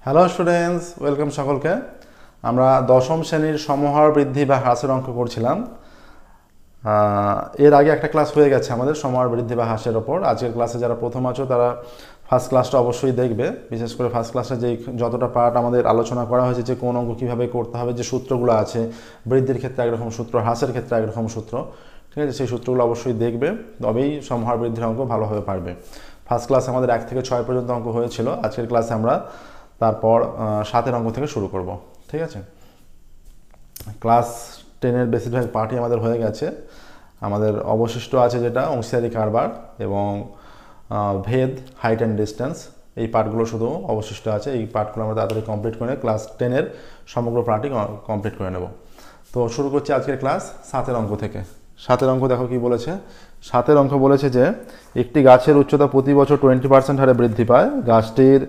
Hello students, welcome সকলকে। আমরা দশম শ্রেণীর সমহার বৃদ্ধি বা হ্রাসের অঙ্ক করছিলাম। এর আগে একটা ক্লাস হয়ে গেছে আমাদের সমহার বৃদ্ধি বা হ্রাসের ওপর। আজকের ক্লাসে যারা প্রথম আছো তারা ফার্স্ট ক্লাসটা অবশ্যই দেখবে। বিশেষ করে ফার্স্ট ক্লাসে যেই যতটা পার্ট আমাদের আলোচনা করা হয়েছে যে কোন অঙ্ক কীভাবে করতে হবে, যে সূত্রগুলো আছে, বৃদ্ধির ক্ষেত্রে একরকম সূত্র, হ্রাসের ক্ষেত্রে একরকম সূত্র, ঠিক আছে, সেই সূত্রগুলো অবশ্যই দেখবে, তবেই সমহার বৃদ্ধির অঙ্ক ভালোভাবে পারবে। ফার্স্ট ক্লাসে আমাদের 1 থেকে 6 পর্যন্ত অঙ্ক হয়েছিল। আজকের ক্লাসে আমরা তারপর 7 অঙ্ক থেকে শুরু করব, ঠিক আছে। ক্লাস 10-এর বেশিরভাগ পার্টই আমাদের হয়ে গেছে। আমাদের অবশিষ্ট আছে যেটা অংশীদারি কারবার এবং ভেদ, হাইট অ্যান্ড ডিস্টেন্স, এই পার্টগুলো শুধু অবশিষ্ট আছে। এই পার্টগুলো আমরা তাড়াতাড়ি কমপ্লিট করে ক্লাস 10-এর সমগ্র পার্টই কমপ্লিট করে নেব। তো শুরু করছি আজকের ক্লাস 7 অঙ্ক থেকে। 7 অঙ্ক দেখো কি বলেছে। 7 অঙ্ক বলেছে যে একটি গাছের উচ্চতা প্রতি বছর 20% হারে বৃদ্ধি পায়। গাছটির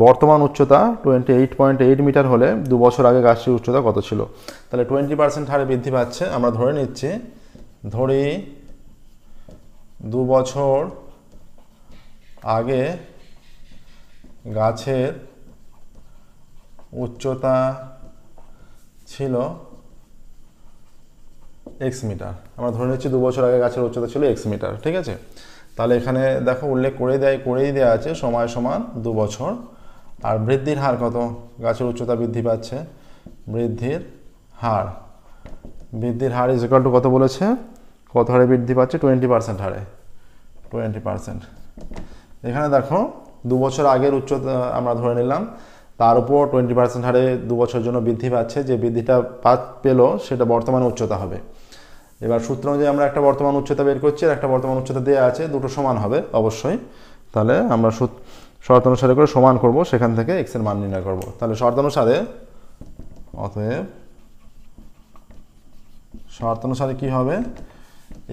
বর্তমান উচ্চতা 28.8 মিটার হলে 2 বছর আগে গাছটির উচ্চতা কত ছিল? তাহলে 20% হারে বৃদ্ধি পাচ্ছে। আমরা ধরে নিচ্ছি, ধরি 2 বছর আগে গাছের উচ্চতা ছিল এক্স মিটার। আমরা ধরে নিচ্ছি 2 বছর আগে গাছের উচ্চতা ছিল এক্স মিটার, ঠিক আছে। তাহলে এখানে দেখো উল্লেখ করেই দেওয়া আছে সময় সমান 2 বছর। আর বৃদ্ধির হার কত? গাছের উচ্চতা বৃদ্ধি পাচ্ছে, বৃদ্ধির হার ইজ ইকুয়াল টু কত বলেছে? কত হারে বৃদ্ধি পাচ্ছে? 20% হারে, 20%। এখানে দেখো 2 বছর আগের উচ্চতা আমরা ধরে নিলাম, তার উপর 20% হারে 2 বছরের জন্য বৃদ্ধি পাচ্ছে। যে বৃদ্ধিটা পেলো সেটা বর্তমান উচ্চতা হবে। এবার সূত্র অনুযায়ী আমরা একটা বর্তমান উচ্চতা বের করছি আর একটা বর্তমান উচ্চতা দেওয়া আছে, দুটো সমান হবে অবশ্যই। তাহলে আমরা শর্ত অনুসারে করে সমান করব, সেখান থেকে এক্স এর মান নির্ণয় করব। তাহলে শর্ত অনুসারে কি হবে?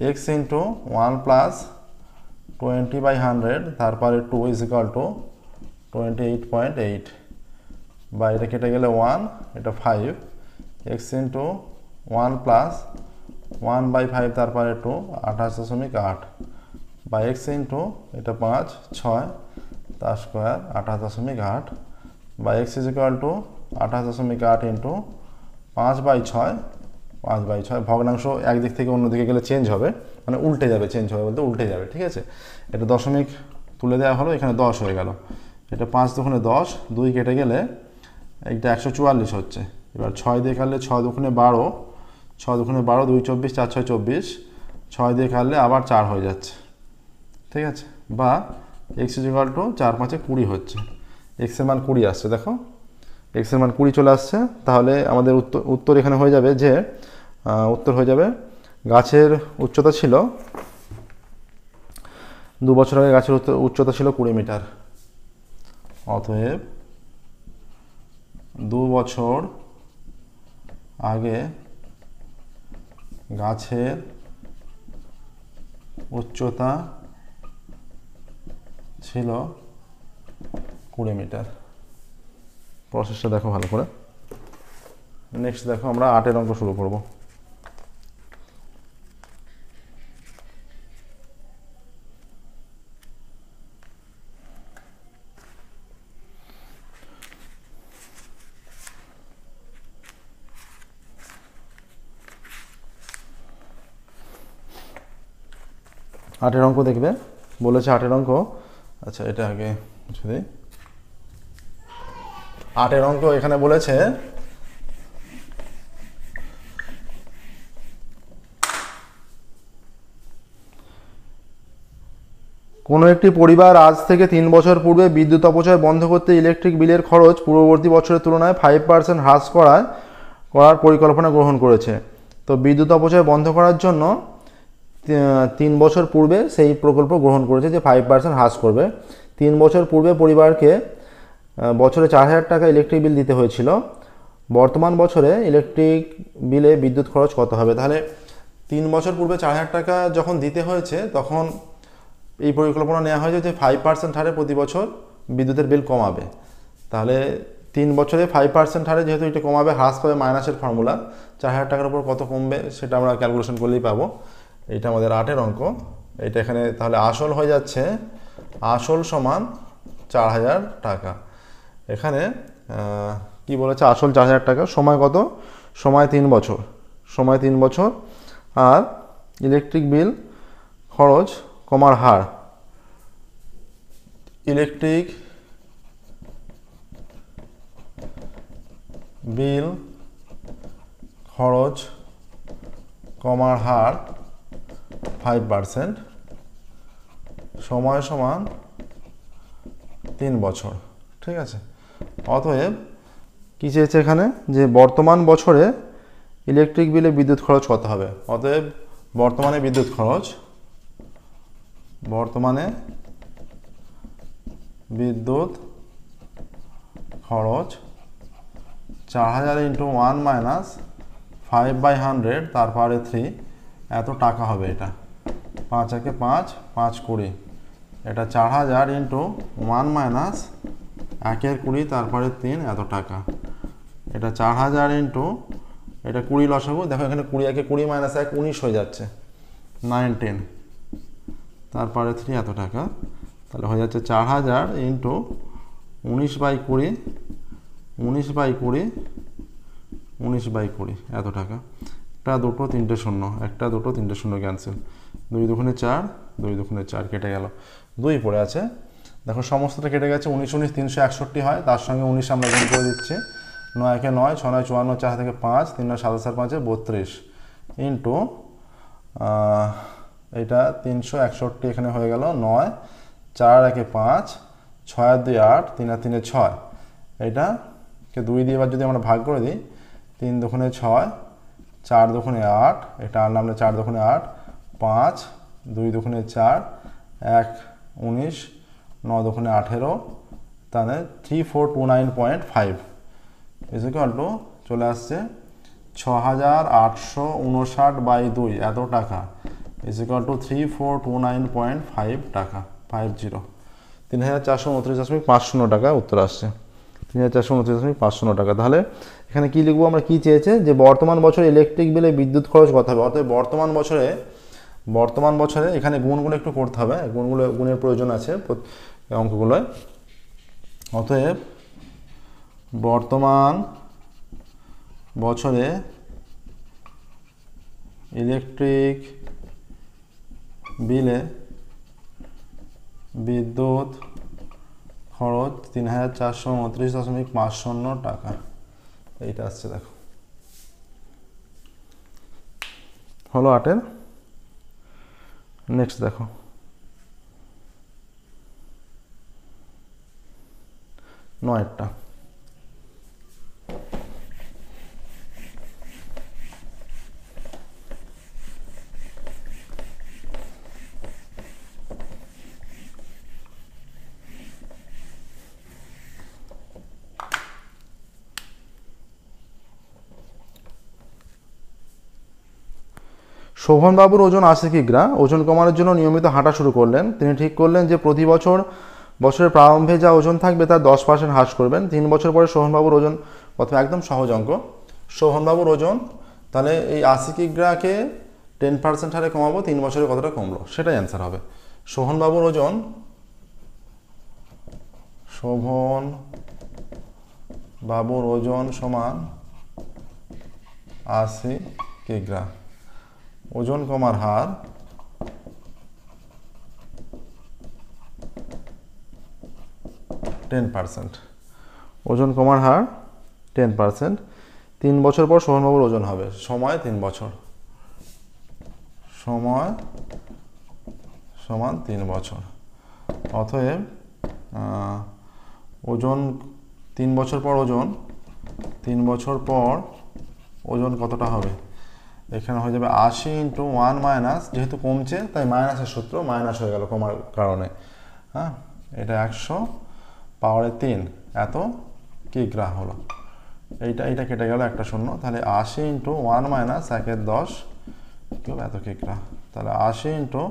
এক্স ইন্টু 1 প্লাস 20/100, তারপরে 2 ইজ ইকুয়াল টু 28.8, বা এটা কেটে গেলে 1, এটা 5। এক্স ইন্টু 1 প্লাস 1/5, তারপরে 2, 28.8, বা এক্স ইন্টু এটা 5, 6, তার স্কোয়ার 28.8, বা x is equal two 28.8 into 5/6, ভগ্নাংশ একদিক থেকে অন্যদিকে গেলে চেঞ্জ হবে, মানে উল্টে যাবে, চেঞ্জ হবে বলতে উল্টে যাবে, ঠিক আছে। এটা দশমিক তুলে দেওয়া হলো, এখানে 10 হয়ে গেল। এটা 5 দুগুণে 10, 2 কেটে গেলে এইটা 144 হচ্ছে। এবার 6 দিয়ে কাটলে 6 দুগুণে 12, 6 দুগুণে 12, 2 24, 4 6 24, 6 দিয়ে কাটলে আবার 4 হয়ে যাচ্ছে, ঠিক আছে। বা এক্স ইজ ইকুয়াল টু 4 5 20 হচ্ছে। এক্সের মান 20 আসছে, দেখো এক্সের মান 20 চলে আসছে। তাহলে আমাদের উত্তর এখানে হয়ে যাবে যে গাছের উচ্চতা ছিল 2 বছর আগে গাছের উচ্চতা ছিল 20 মিটার। অতএব 2 বছর আগে গাছের উচ্চতা ছিল 20 মিটার। প্রসেসটা দেখো ভালো করে। নেক্সট দেখো আমরা 8 অঙ্ক শুরু করব। আটের অঙ্ক দেখবে বলেছে, 8 অঙ্ক। আচ্ছা, এটা আগে যদি 8 অঙ্ক এখানে বলেছে কোনো একটি পরিবার আজ থেকে 3 বছর পূর্বে বিদ্যুৎ অপচয় বন্ধ করতে ইলেকট্রিক বিলের খরচ পূর্ববর্তী বছরের তুলনায় 5% হ্রাস করার পরিকল্পনা গ্রহণ করেছে। তো বিদ্যুৎ অপচয় বন্ধ করার জন্য 3 বছর পূর্বে সেই প্রকল্প গ্রহণ করেছে যে 5% হ্রাস করবে। 3 বছর পূর্বে পরিবারকে বছরে 4000 টাকা ইলেকট্রিক বিল দিতে হয়েছিল। বর্তমান বছরে ইলেকট্রিক বিলে বিদ্যুৎ খরচ কত হবে? তাহলে 3 বছর পূর্বে 4000 টাকা যখন দিতে হয়েছে তখন এই পরিকল্পনা নেওয়া হয়েছে যে 5% হারে প্রতি বছর বিদ্যুতের বিল কমাবে। তাহলে 3 বছরে 5% হারে যেহেতু এটা কমাবে, হ্রাস পাবে মাইনাসের ফর্মুলা, 4000 টাকার উপর কত কমবে সেটা আমরা ক্যালকুলেশন করলেই পাবো। এটা আমাদের 8 অঙ্ক। এটা এখানে তাহলে আসল হয়ে যাচ্ছে, আসল সমান 4000 টাকা। এখানে কি বলেছে, আসল 4,000 টাকা, সময় কত, সময় 3 বছর, সময় 3 বছর, আর ইলেকট্রিক বিল খরচ কমার হার, ইলেকট্রিক বিল খরচ কমার হার 5%, সময় সমান 3 বছর। ঠিক আছে, অতএব কী চেয়েছে এখানে, যে বর্তমান বছরে ইলেকট্রিক বিলে বিদ্যুৎ খরচ কত হবে। অতএব বর্তমানে বিদ্যুৎ খরচ, বর্তমানে বিদ্যুৎ খরচ 4000 ইন্টু 1 মাইনাস 5/100 তারপরে 3 এত টাকা হবে। এটা 5 একে 5, 5 20, এটা 4000 ইন্টু 1 মাইনাস 1/20 তারপরে 3 এত টাকা। এটা 4000 ইন্টু, এটা 20 লসাগু, দেখো এখানে 20 একে 20 মাইনাস 1 19 হয়ে যাচ্ছে, 19 তারপরে 3 এত টাকা। তাহলে হয়ে যাচ্ছে 4000 ইন্টু 19/20, 19/20, 19/20 এত টাকা। একটা দুটো তিনটে শূন্য, একটা দুটো তিনটে শূন্য ক্যান্সেল, 2 দুগুণে 4, 2 দুগুণে 4 কেটে গেল, 2 পড়ে আছে। দেখো সমস্তটা কেটে গেছে, 19 19 361 হয়, তার সঙ্গে 19 আমরা গুণ করে দিচ্ছি, 9 একে 9, 6 9 54, 4 থেকে 5, 3 9 7 5 32 ইন্টু এটা 361 এখানে হয়ে গেল 9, 4 একে 5, 6 আর 2 8, 3 আর 3 6, এটাকে 2 দিয়ে এবার যদি আমরা ভাগ করে দিই, 3 দুগুণে 6, 4 দুগুণে 8, এটা আর নামলে 4 দুগুণে 8, 5, 2 দুগুণে 4, 1 19, 9 দুগুণে 18, তাহলে 3429.5 ইজ ইকুয়াল টু চলে আসছে 6859/2 এত টাকা, ইজ ইকুয়াল টু 3429.5 টাকা, 50 3429.50 টাকা উত্তর আসছে, 3429.50 টাকা। তাহলে এখানে কি লিখবো আমরা, কি চেয়েছে, যে বর্তমান বছরে ইলেকট্রিক বিলে বিদ্যুৎ খরচ কত হবে। অর্থাৎ বর্তমান বছরে এখানে গুণগুলো একটু করতে হবে, গুণের প্রয়োজন আছে অঙ্কগুলোয়। অতএব বর্তমান বছরে ইলেকট্রিক বিলে বিদ্যুৎ খরচ 3429.50 টাকা, এইটা আসছে। দেখো হলো 8-এর। নেক্সট দেখো 9-টা। শোভনবাবুর ওজন 80 কিগ্রা। ওজন কমানোর জন্য নিয়মিত হাঁটা শুরু করলেন। তিনি ঠিক করলেন যে প্রতি বছরের প্রারম্ভে যা ওজন থাকবে তার 10% হ্রাস করবেন। 3 বছর পরে শোভনবাবুর ওজন, প্রথমে একদম সহজ অঙ্ক, শোভনবাবুর ওজন, তাহলে এই 80 কিগ্রাকে 10% হারে কমাবো, 3 বছরে কতটা কমলো সেটাই অ্যান্সার হবে। শোভনবাবুর ওজন, শোভনবাবুর ওজন সমান 80 কিগ্রা। ওজন কমার হার 10%, ওজন কমার হার 10%। 3 বছর পর শোভনবাবুর ওজন হবে, সময় 3 বছর, সময় সমান 3 বছর। অতএব ওজন 3 বছর পর, ওজন 3 বছর পর ওজন কতটা হবে, এখানে হয়ে যাবে 80 ইন্টু 1 মাইনাস, যেহেতু কমছে তাই মাইনাসের সূত্র, মাইনাস হয়ে গেল কমার কারণে, হ্যাঁ, এটা 100 পাওয়ারে 3 এত কিগ্রা হলো। এইটা কেটে গেল, একটা শূন্য, তাহলে 80 ইন্টু 1 মাইনাস 1 10 কি হবে, এত কিগ্রা। তাহলে 80 ইন্টু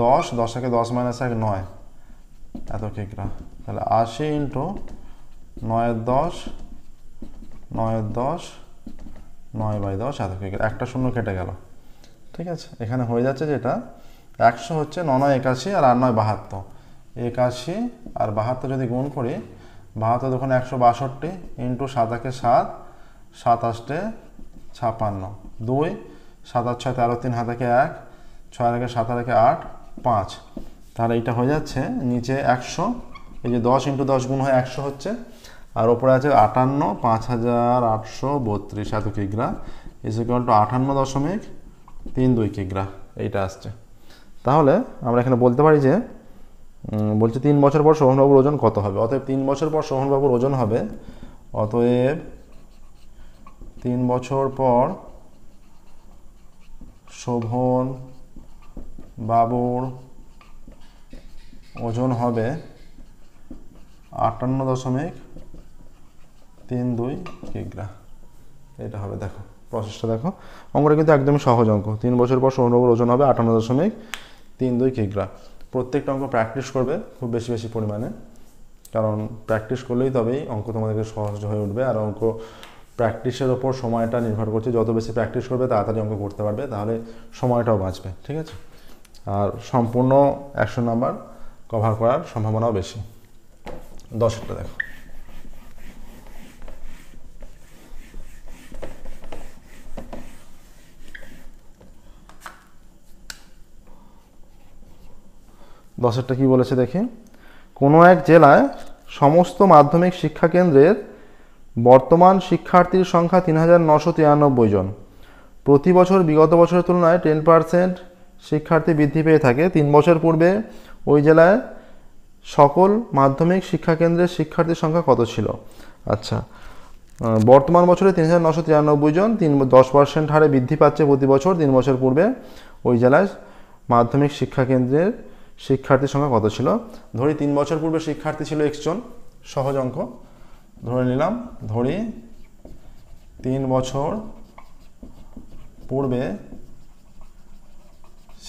10, 10 থেকে 10 মাইনাস 1 9 এত কিগ্রা। তাহলে 80 ইন্টু 9/10, 9/10, 9/10 এত কিগ্রা, একটা শূন্য কেটে গেল। ঠিক আছে, এখানে হয়ে যাচ্ছে যেটা 100 হচ্ছে 9 9 81 আর 8 9 72, 81 আর 72 যদি গুণ করি 72 দুগুণে 162 ইন্টু 7 একে 7, 7 8 56, 2, 7 8 6 13, 3 হাত একে 1, 6 একে 7 একে 8, 5। তাহলে এইটা হয়ে যাচ্ছে নিচে 100, এই যে 10 ইন্টু 10 গুণ হয়ে 100 হচ্ছে, আর ওপরে আছে 58, 5832 এত কিগ্রা ইজ ইকুয়াল টু 58.32 কিগ্রা, এইটা আসছে। তাহলে আমরা এখানে বলতে পারি যে বলছে 3 বছর পর শোভনবাবুর ওজন কত হবে। অতএব 3 বছর পর শোভনবাবুর ওজন হবে, অতএব 3 বছর পর শোভন বাবুর ওজন হবে 58.32 কিগ্রা, এটা হবে। দেখো প্রসেসটা দেখো, অঙ্কটা কিন্তু একদমই সহজ অঙ্ক। 3 বছর পর শোভনবাবুর ওজন হবে 58.32 কিগ্রা। প্রত্যেকটা অঙ্ক প্র্যাকটিস করবে খুব বেশি বেশি পরিমাণে, কারণ প্র্যাকটিস করলেই তবেই অঙ্ক তোমাদেরকে সহজ হয়ে উঠবে। আর অঙ্ক প্র্যাকটিসের ওপর সময়টা নির্ভর করছে, যত বেশি প্র্যাকটিস করবে তাড়াতাড়ি অঙ্ক করতে পারবে, তাহলে সময়টাও বাঁচবে, ঠিক আছে। আর সম্পূর্ণ 100 নাম্বার কভার করার সম্ভাবনাও বেশি। 10টা দেখো, দশেরটা কি বলেছে দেখি। কোনো এক জেলায় সমস্ত মাধ্যমিক শিক্ষা কেন্দ্রের বর্তমান শিক্ষার্থীর সংখ্যা 3993 জন। প্রতি বছর বিগত বছরের তুলনায় 10% শিক্ষার্থী বৃদ্ধি পেয়ে থাকে। 3 বছর পূর্বে ওই জেলায় সকল মাধ্যমিক শিক্ষা কেন্দ্রের শিক্ষার্থীর সংখ্যা কত ছিল? আচ্ছা, বর্তমান বছরে 3993 জন, 10% হারে বৃদ্ধি পাচ্ছে প্রতি বছর। 3 বছর পূর্বে ওই জেলায় মাধ্যমিক শিক্ষা কেন্দ্রের শিক্ষার্থীর সংখ্যা কত ছিল? ধরি 3 বছর পূর্বে শিক্ষার্থী ছিল x জন, সহজ অঙ্ক ধরে নিলাম। ধরি 3 বছর পূর্বে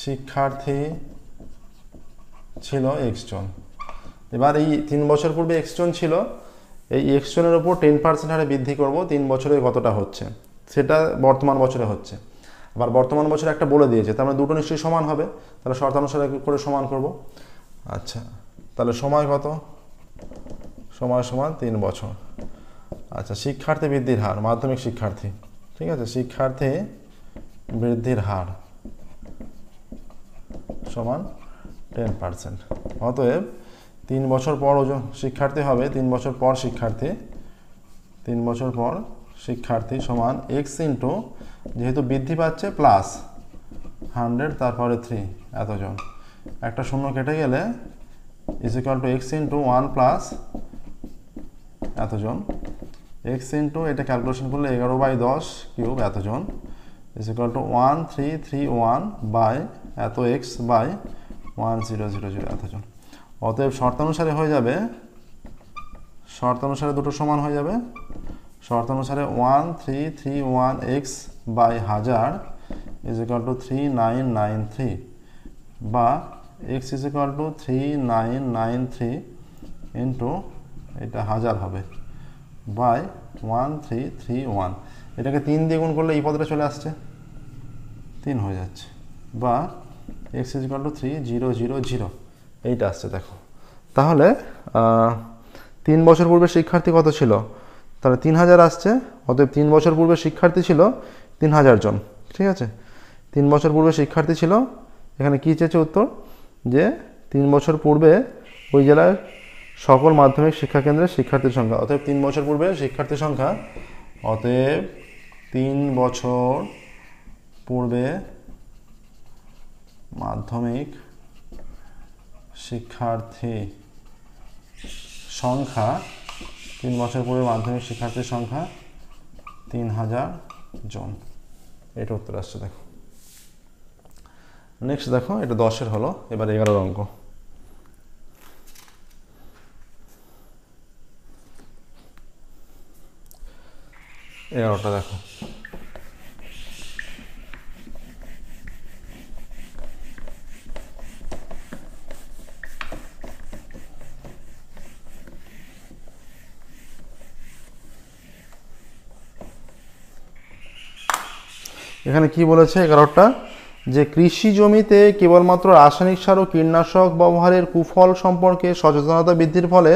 শিক্ষার্থী ছিল x জন। এবার এই 3 বছর পূর্বে x জন ছিল, এই x জনের উপর 10% হারে বৃদ্ধি করব, 3 বছরে কতটা হচ্ছে সেটা বর্তমান বছরে হচ্ছে। আবার বর্তমান বছরে একটা বলে দিয়েছে, তার মানে দুটো নিশ্চয়ই সমান হবে, তাহলে শর্তানুসারে করে সমান করব। আচ্ছা, তাহলে সময় কত? সময় সমান 3 বছর। আচ্ছা, শিক্ষার্থী বৃদ্ধির হার, মাধ্যমিক শিক্ষার্থী, ঠিক আছে, শিক্ষার্থী বৃদ্ধির হার সমান 10%। অতএব 3 বছর পর ওজন শিক্ষার্থী হবে, 3 বছর পর শিক্ষার্থী, 3 বছর পর শিক্ষার্থী সমান x ইন্টু, যেহেতু বৃদ্ধি পাচ্ছে প্লাস 100 তারপরে 3 এতজন, একটা শূন্য কেটে গেলে is equal two x into 1 plus এতজন, x ইন্টু এটা ক্যালকুলেশন করলে 11/10 কিউব এতজন ইজ ইকুয়াল টু 1331 বাই এত x বাই 1000 এতজন। অতএব শর্তানুসারে হয়ে যাবে, শর্তানুসারে দুটো সমান হয়ে যাবে, শর্তানুসারে 1331x by 1000 is equal to 3993 বা x is equal to 3993 into এটা 1000 হবে বাই 1331। এটাকে 3 দিয়ে গুণ করলে এই পদটা চলে আসছে, 3 হয়ে যাচ্ছে, বা x ইজ ইকুয়াল টু 3000 এইটা আসছে। দেখো তাহলে 3 বছর পূর্বে শিক্ষার্থী কত ছিল? তাহলে 3000 আসছে। অতএব 3 বছর পূর্বে শিক্ষার্থী ছিল 3000 জন, ঠিক আছে। 3 বছর পূর্বে শিক্ষার্থী ছিল, এখানে কী চেয়েছে উত্তর, যে 3 বছর পূর্বে ওই জেলার সকল মাধ্যমিক শিক্ষা কেন্দ্রের শিক্ষার্থীর সংখ্যা। অতএব 3 বছর পূর্বে শিক্ষার্থীর সংখ্যা, অতএব 3 বছর পূর্বে মাধ্যমিক শিক্ষার্থী সংখ্যা, 3 বছর পূর্বে মাধ্যমিক শিক্ষার্থীর সংখ্যা 3000 জন, এটা উত্তর আসছে। দেখো নেক্সট দেখো, এটা 10-এর হলো, এবার 11-এর অঙ্ক। এগারোটা দেখো, এখানে কি বলেছে 11টা, যে কৃষি জমিতে কেবলমাত্র রাসায়নিক সার ও কীটনাশক ব্যবহারের কুফল সম্পর্কে সচেতনতা বৃদ্ধির ফলে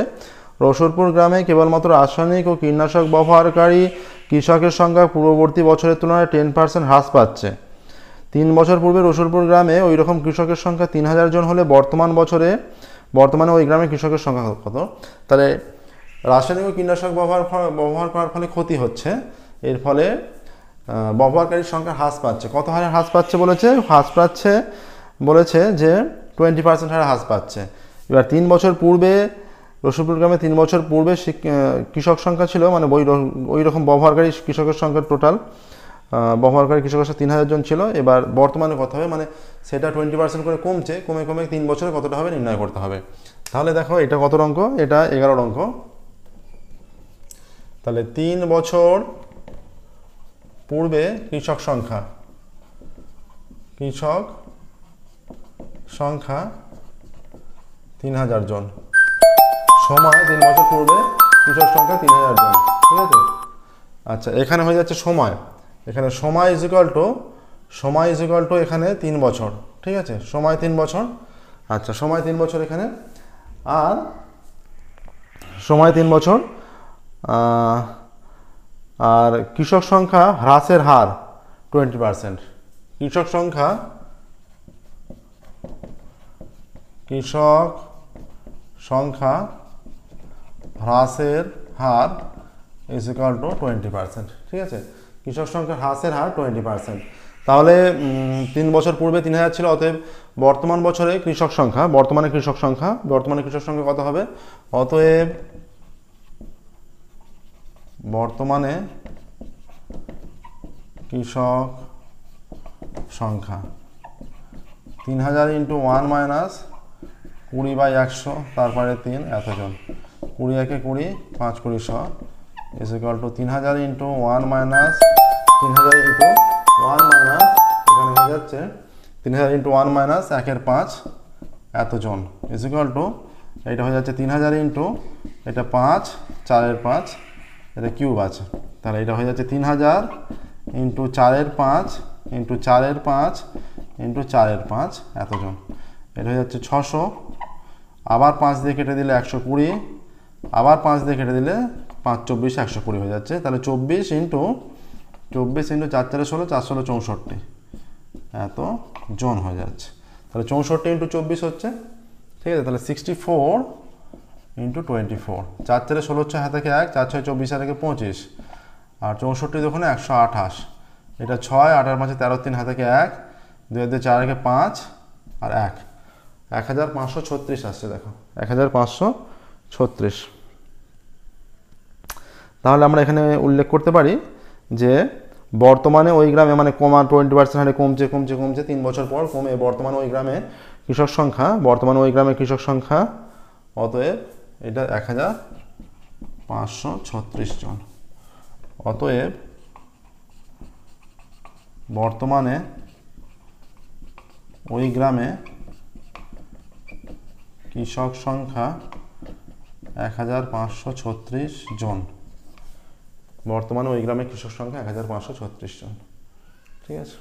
রসুলপুর গ্রামে কেবলমাত্র রাসায়নিক ও কীটনাশক ব্যবহারকারী কৃষকের সংখ্যা পূর্ববর্তী বছরের তুলনায় 10% হ্রাস পাচ্ছে। 3 বছর পূর্বে রসুলপুর গ্রামে ওই রকম কৃষকের সংখ্যা 3000 জন হলে বর্তমানে ওই গ্রামে কৃষকের সংখ্যা কত? তাহলে রাসায়নিক ও কীটনাশক ব্যবহার করার ফলে ক্ষতি হচ্ছে, এর ফলে ব্যবহারকারীর সংখ্যা হ্রাস পাচ্ছে। কত হারে হ্রাস পাচ্ছে বলেছে যে 20% হারে হ্রাস পাচ্ছে। এবার 3 বছর পূর্বে রসুলপুর গ্রামে 3 বছর পূর্বে কৃষক সংখ্যা ছিল, মানে ওই রকম ব্যবহারকারী কৃষকের সংখ্যা টোটাল ব্যবহারকারী কৃষকের সংখ্যা 3000 জন ছিল। এবার বর্তমানে কত হবে, মানে সেটা 20% করে কমে 3 বছরে কতটা হবে নির্ণয় করতে হবে। তাহলে দেখো এটা কত অঙ্ক, এটা 11 অঙ্ক। তাহলে 3 বছর পূর্বে কৃষক সংখ্যা 3000 জন, সময় 3 বছর পূর্বে কৃষক সংখ্যা 3000 জন, ঠিক আছে। আচ্ছা, এখানে হয়ে যাচ্ছে সময়, এখানে সময় ইজ ইকুয়াল টু এখানে 3 বছর, ঠিক আছে, সময় 3 বছর। আচ্ছা, সময় 3 বছর এখানে, আর সময় 3 বছর, আর কৃষক সংখ্যা হ্রাসের হার 20%। কৃষক সংখ্যা হ্রাসের হার ইজ ইকুয়াল টু 20%, ঠিক আছে। কৃষক সংখ্যা হ্রাসের হার 20%। তাহলে 3 বছর পূর্বে 3000 ছিল, অতএব বর্তমানে কৃষক সংখ্যা কত হবে? অতএব বর্তমানে কৃষক সংখ্যা 3000 ইন্টু 1 মাইনাস 20/100, তারপরে 3 এতজন, 20 একে 20, 5 20 100 is equal two 3000 into 1 minus এখানে হয়ে যাচ্ছে 3000 ইন্টু 1 মাইনাস 1/5 এতজন ইজ ইকুয়াল টু, এটা হয়ে যাচ্ছে 3000 ইন্টু এটা 5 4/5, এটা কিউব আছে, তাহলে এটা হয়ে যাচ্ছে 3000 ইন্টু 4/5 ইন্টু 4/5 ইন্টু 4/5 এতজন, এটা হয়ে যাচ্ছে 600। আবার 5 দিয়ে কেটে দিলে 120, আবার 5 দিয়ে কেটে দিলে 5 24 120 হয়ে যাচ্ছে। তাহলে 24 ইন্টু 4 4 16 4 16 64 এত জন হয়ে যাচ্ছে। তাহলে 64 ইন্টু 24 হচ্ছে, ঠিক আছে। তাহলে 64 ইন্টু 24, 4 4 16 6 হাতে 1, 4 6 24 আর 25, আর 64 দোকানে 128, এটা 6 8 আর 5 13 3 হাতে 1, 2 2 4 একে 5 আর 1, 1536 আসছে, দেখো 1536। তাহলে আমরা এখানে উল্লেখ করতে পারি যে বর্তমানে ওই গ্রামে, মানে 20% হারে কমছে 3 বছর পর কমে বর্তমানে ওই গ্রামে কৃষক সংখ্যা অতএব এটা 1536 জন। অতএব বর্তমানে ওই গ্রামে কৃষক সংখ্যা 1536 জন। বর্তমানে ওই গ্রামে কৃষক সংখ্যা 1536 জন, ঠিক আছে।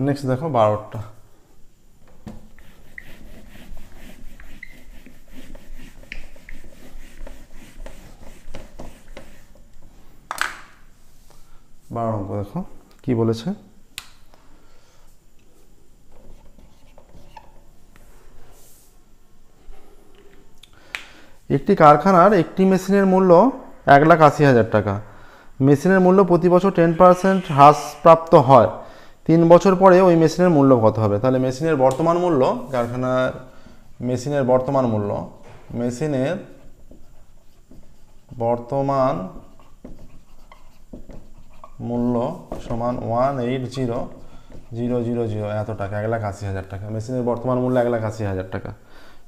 নেক্সট দেখো 12টা। অঙ্ক দেখো কি বলেছে। একটি কারখানার একটি মেশিনের মূল্য 1,80,000 টাকা। মেশিনের মূল্য প্রতি বছর 10% হ্রাসপ্রাপ্ত হয়। 3 বছর পরে ওই মেশিনের মূল্য কত হবে? তাহলে মেশিনের বর্তমান মূল্য সমান 180,000 এত টাকা, 1,80,000 টাকা। মেশিনের বর্তমান মূল্য 1,80,000 টাকা,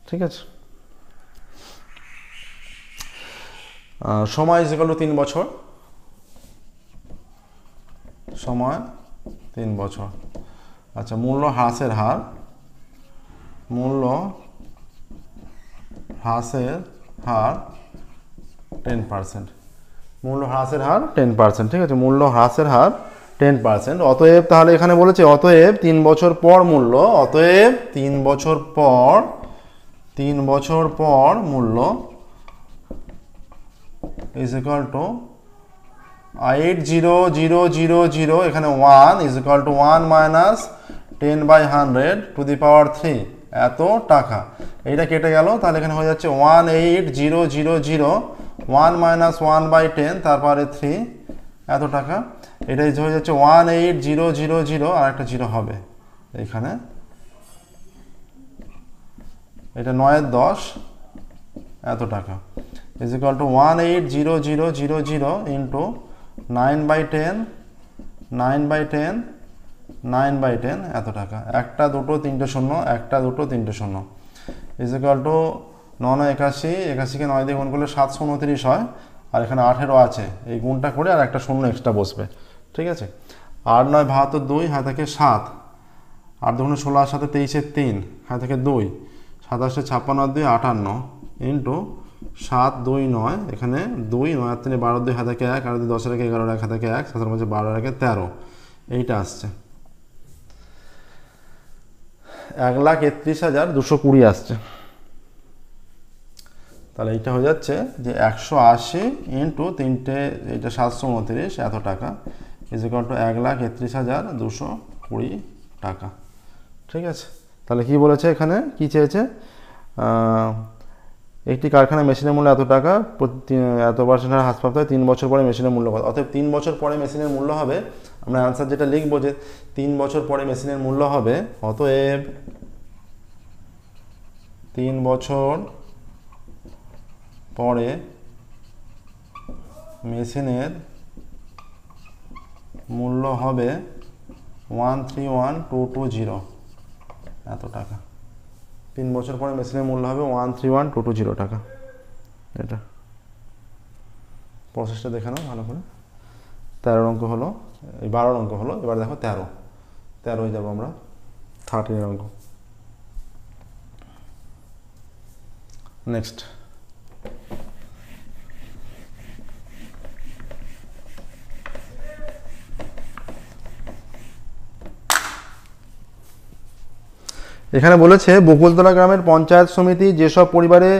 ঠিক আছে। সময় ইজ ইকুয়াল টু 3 বছর, সময় 3 বছর। আচ্ছা, মূল্য হ্রাসের হার 10%, মূল্য হ্রাসের হার 10%, ঠিক আছে, মূল্য হ্রাসের হার 10%। অতএব তাহলে এখানে বলেছে অতএব 3 বছর পর মূল্য, অতএব 3 বছর পর মূল্য ইজ ইকুয়াল টু 80000, এখানে 1 is equal to 1 minus 10/100 to the power 3, এত টাকা। এইটা কেটে গেল, তাহলে এখানে হয়ে যাচ্ছে 18000, 1 মাইনাস 1/10 তারপরে 3, এত টাকা। এটাই হয়ে যাচ্ছে 18000, আর একটা জিরো হবে এইখানে, এটা 9-10, এত টাকা ইজ ইকুয়াল টু 18000 ইন্টু 9/10, এত টাকা। একটা দুটো তিনটে শূন্য, একটা দুটো তিনটে শূন্য ইজ ইকুয়াল টু 981, 81কে 9 দিয়ে গুণ করলে 729 হয়, আর এখানে 18 আছে, এই গুণটা করে আর একটা শূন্য এক্সট্রা বসবে, ঠিক আছে। 8 9 72, 2 হাতে থাকে 7, 8 2 16, 7 23, 3 হাতে থাকে 2, 27 56 2 58 ইন্টু 7 2 9, এখানে 2 9 আর 3 12, 2 হাতে থাকে 1, আর 2 10 রেখে 11 হাতে থাকে 1, 7 5 12 রেখে 13, এইটা আসছে 1,31,220 আসছে। তাহলে এইটা হয়ে যাচ্ছে যে 180 ইন্টু 3টে, এইটা 729, এত টাকা ইজ ইকুয়াল টু 1,31,220 টাকা, ঠিক আছে। তাহলে কি বলেছে এখানে, কি চেয়েছে, একটি কারখানা মেশিনের মূল্য এত টাকা, এত % হ্রাস প্রাপ্ত হয় 3 বছর পরে মেশিনের মূল্য কত। অতএব 3 বছর পরে মেশিনের মূল্য হবে, আমরা অ্যান্সার যেটা লিখবো যে 3 বছর পরে মেশিনের মূল্য হবে, অতএব 3 বছর পরে মেশিনের মূল্য হবে 131,220, এত টাকা। 3 বছর পরে মেশিনের মূল্য হবে 131,220 টাকা। এটা প্রসেসটা দেখে নাও ভালো করে। 13 অঙ্ক হলো, এই 12 অঙ্ক হলো, এবার দেখো 13 যাবো আমরা, 13 অঙ্ক। নেক্সট এখানে বলেছে বকুলতলা গ্রামের পঞ্চায়েত সমিতি যেসব পরিবারে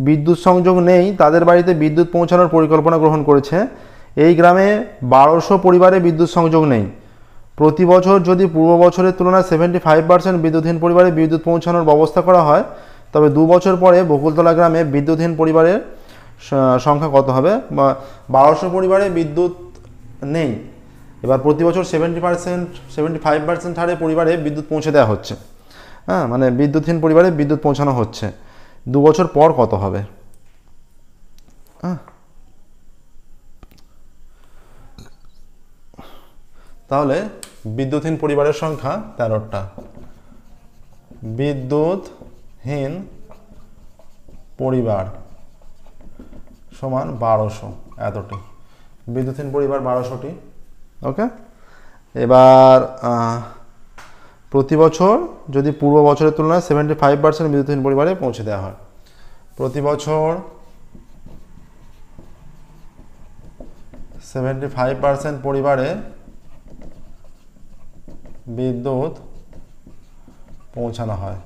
বিদ্যুৎ সংযোগ নেই তাদের বাড়িতে বিদ্যুৎ পৌঁছানোর পরিকল্পনা গ্রহণ করেছে। এই গ্রামে 1200 পরিবারে বিদ্যুৎ সংযোগ নেই। প্রতি বছর যদি পূর্ব বছরের তুলনায় 75% বিদ্যুৎহীন পরিবারে বিদ্যুৎ পৌঁছানোর ব্যবস্থা করা হয়, তবে 2 বছর পরে বকুলতলা গ্রামে বিদ্যুৎহীন পরিবারের সংখ্যা কত হবে। 1200 পরিবারে বিদ্যুৎ নেই, এবার প্রতি বছর 75% হারে পরিবারে বিদ্যুৎ পৌঁছে দেওয়া হচ্ছে, হ্যাঁ, মানে বিদ্যুৎহীন পরিবারে বিদ্যুৎ পৌঁছানো হচ্ছে, 2 বছর পর কত হবে। তাহলে বিদ্যুৎহীন পরিবারের সংখ্যা 13টা, বিদ্যুৎহীন পরিবার সমান 1200, এতটি বিদ্যুৎহীন পরিবার 1200টি, ওকে। এবার প্রতি বছর যদি পূর্ব বছরের তুলনায় 75% বিদ্যুৎহীন পরিবারে পৌঁছে দেওয়া হয়, প্রতি বছর 75% পরিবারে বিদ্যুৎ পৌঁছানো হয়,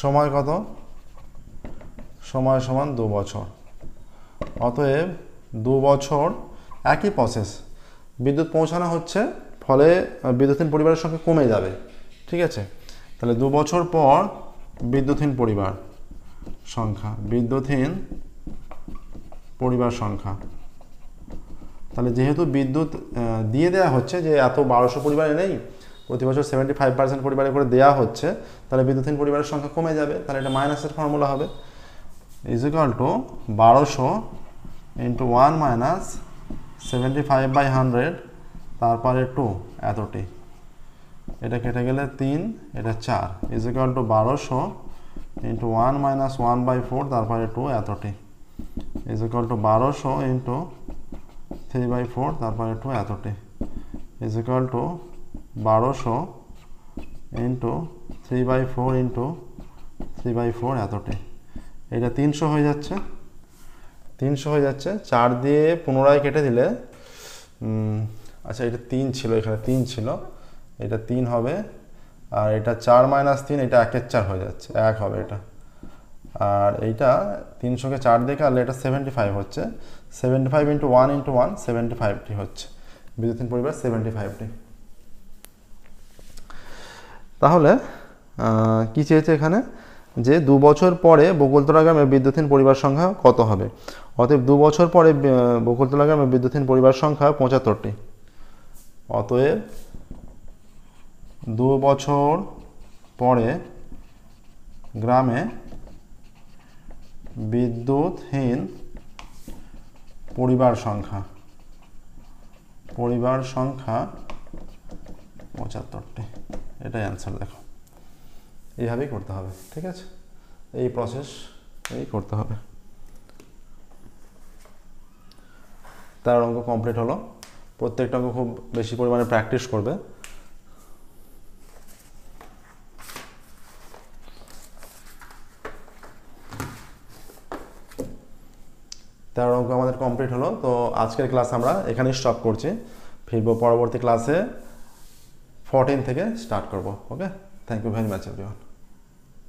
সময় কত, সময় সমান 2 বছর। অতএব 2 বছর, একই প্রসেস, বিদ্যুৎ পৌঁছানো হচ্ছে, ফলে বিদ্যুৎহীন পরিবারের সংখ্যা কমে যাবে, ঠিক আছে। তাহলে 2 বছর পর বিদ্যুৎহীন পরিবার সংখ্যা, বিদ্যুৎহীন পরিবার সংখ্যা, তাহলে যেহেতু বিদ্যুৎ দিয়ে দেওয়া হচ্ছে, যে এত 1200 পরিবারে নেই, প্রতি বছর 75% পরিবারে করে দেওয়া হচ্ছে, তাহলে বিদ্যুৎহীন পরিবারের সংখ্যা কমে যাবে, তাহলে এটা মাইনাসের ফর্মুলা হবে, is equal to 1200 into 1 minus 75/100 তারপরে 2, এতটি, এটা কেটে গেলে 3, এটা 4, is equal to 1200 into 1 minus 1/4 তারপরে 2, এতটি, ইজ ইকুয়াল টু 1200 ইন্টু 3/4 তারপরে 2, এতটি, is equal to 1200 into 3/4 into 3/4 এতটাই, এটা 300 হয়ে যাচ্ছে, 300 হয়ে যাচ্ছে। 4 দিয়ে পুনরায় কেটে দিলে আচ্ছা এটা 3 ছিল, এখানে 3 ছিল, এটা 3 হবে, আর এটা 4 - 3, এটা 1/4 হয়ে যাচ্ছে, 1 হবে এটা। আর এইটা 300-কে 4 দিয়ে কাটলে এটা 75 হচ্ছে, 75 × 1 × 1 75টি হচ্ছে বিদ্যুৎহীন পরিবার 75টি। তাহলে কি চেয়েছে এখানে, যে 2 বছর পরে বকুলতলা গ্রামে বিদ্যুৎহীন পরিবার সংখ্যা কত হবে। অতএব 2 বছর পরে বকুলতলা গ্রামে বিদ্যুৎহীন পরিবার সংখ্যা 75টি। অতএব 2 বছর পরে গ্রামে বিদ্যুৎহীন পরিবার সংখ্যা 75টি, এটাই অ্যান্সার। দেখো এইভাবেই করতে হবে, ঠিক আছে, এই প্রসেস এই করতে হবে। 13 অঙ্ক কমপ্লিট হলো। প্রত্যেকটা অঙ্ক খুব বেশি পরিমাণে প্র্যাকটিস করবে। তেরো অঙ্ক আমাদের কমপ্লিট হলো। তো আজকের ক্লাস আমরা এখানেই স্টপ করছি, ফিরবো পরবর্তী ক্লাসে 14 থেকে স্টার্ট করব। Okay, thank you very much everyone.